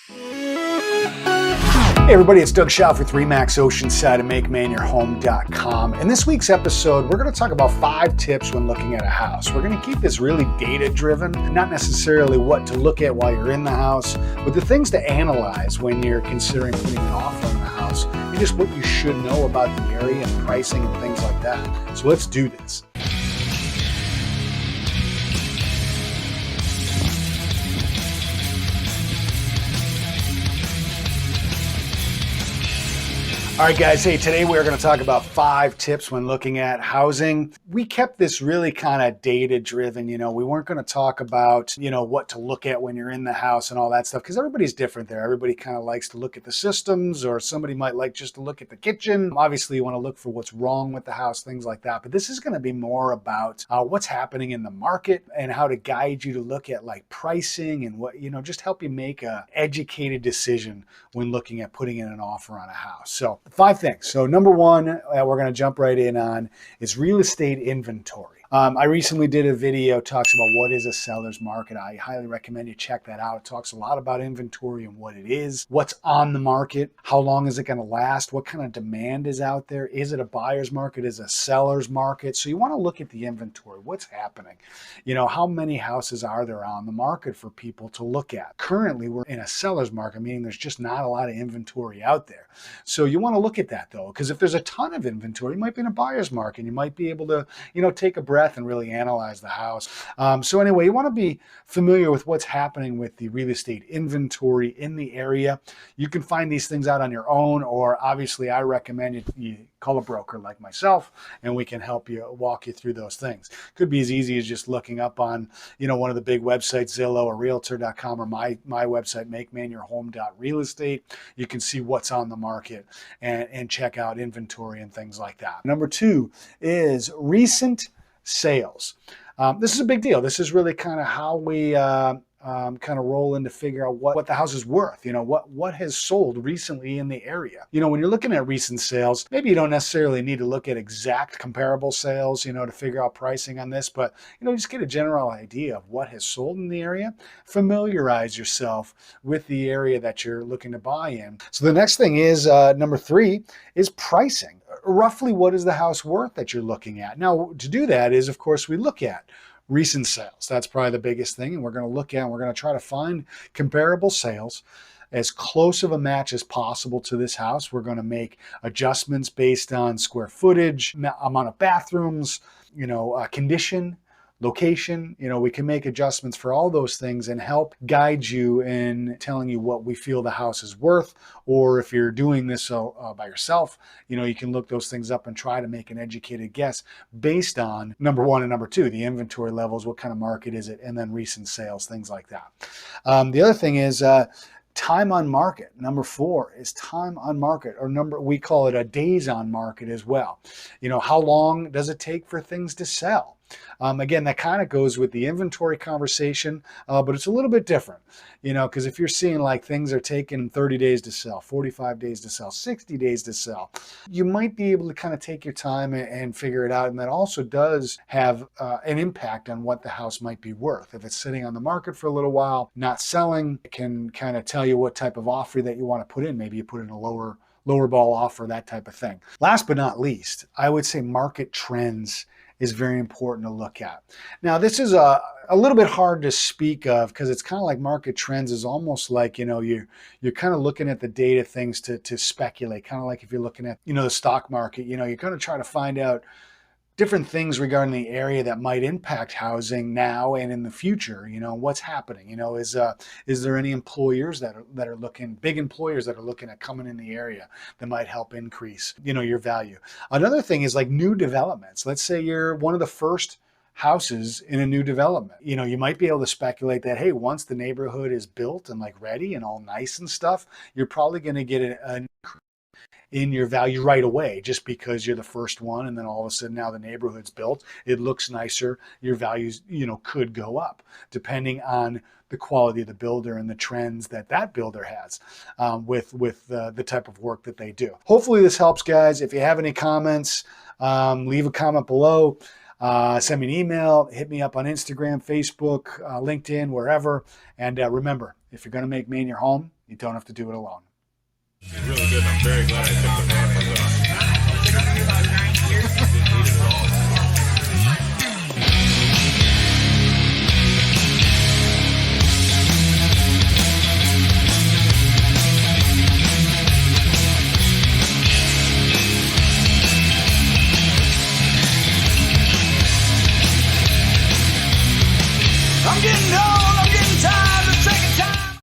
Hey everybody, it's Doug Schauf with Remax Oceanside and Make Maine Your Home.com. In this week's episode, we're going to talk about 5 tips when looking at a house. We're going to keep this really data-driven, not necessarily what to look at while you're in the house, but the things to analyze when you're considering putting an offer on the house, and just what you should know about the area and pricing and things like that. So let's do this. All right, guys. Hey, today we're going to talk about 5 tips when looking at housing. We kept this really kind of data-driven. We weren't going to talk about, what to look at when you're in the house and all that stuff, because everybody's different there. Everybody kind of likes to look at the systems, or somebody might like just to look at the kitchen. Obviously, you want to look for what's wrong with the house, things like that. But this is going to be more about what's happening in the market and how to guide you to look at like pricing and what, just help you make a educated decision when looking at putting in an offer on a house. So 5 things. So number 1 that we're going to jump right in on is real estate inventory. I recently did a video talks about what is a seller's market. I highly recommend you check that out. It talks a lot about inventory and what it is, what's on the market, how long is it going to last, what kind of demand is out there, is it a buyer's market, is it a seller's market? So you want to look at the inventory, what's happening, how many houses are there on the market for people to look at. Currently, we're in a seller's market, meaning there's just not a lot of inventory out there. So you want to look at that though, because if there's a ton of inventory, you might be in a buyer's market. You might be able to, take a breath and really analyze the house. So anyway, you want to be familiar with what's happening with the real estate inventory in the area. You can find these things out on your own, or obviously I recommend you call a broker like myself, and we can help you walk you through those things. Could be as easy as just looking up on, one of the big websites, Zillow or Realtor.com, or my website, MakeMaineYourHome.realestate. You can see what's on the market and check out inventory and things like that. Number 2 is recent sales. This is a big deal. This is really kind of how we kind of roll in to figure out what the house is worth, what has sold recently in the area. When you're looking at recent sales, maybe you don't necessarily need to look at exact comparable sales, to figure out pricing on this, but, just get a general idea of what has sold in the area. Familiarize yourself with the area that you're looking to buy in. So the next thing is, number 3 is pricing. Roughly what is the house worth that you're looking at? Now, to do that is, of course, we look at recent sales. That's probably the biggest thing. And we're going to try to find comparable sales, as close of a match as possible to this house. We're going to make adjustments based on square footage, amount of bathrooms, condition, location. We can make adjustments for all those things and help guide you in telling you what we feel the house is worth. Or if you're doing this by yourself, you can look those things up and try to make an educated guess based on number 1 and number 2, the inventory levels, what kind of market is it, and then recent sales, things like that. The other thing is time on market. Number 4 is time on market, or we call it a days on market as well. How long does it take for things to sell? Again, that kind of goes with the inventory conversation, but it's a little bit different, because if you're seeing like things are taking 30 days to sell, 45 days to sell, 60 days to sell, you might be able to kind of take your time and figure it out. And that also does have an impact on what the house might be worth. If it's sitting on the market for a little while, not selling, it can kind of tell you what type of offer that you want to put in. Maybe you put in a lower ball offer, that type of thing. Last but not least, I would say market trends is very important to look at. Now, this is a little bit hard to speak of, because it's kind of like market trends is almost like, you're kind of looking at the data things to speculate, kind of like if you're looking at, the stock market, you're going to try to find out different things regarding the area that might impact housing now and in the future. What's happening. Is there any employers that are looking, big employers that are looking at coming in the area that might help increase, your value. Another thing is like new developments. Let's say you're one of the first houses in a new development. You might be able to speculate that, hey, once the neighborhood is built and like ready and all nice and stuff, you're probably going to get an increase in your value right away, just because you're the first one, and then all of a sudden now the neighborhood's built, it looks nicer, your values could go up depending on the quality of the builder and the trends that builder has with the type of work that they do. Hopefully this helps, guys. If you have any comments, leave a comment below. Send me an email, hit me up on Instagram, Facebook, LinkedIn, wherever. And remember, if you're going to make Maine your home, you don't have to do it alone. It's really good. I'm very glad I took the van.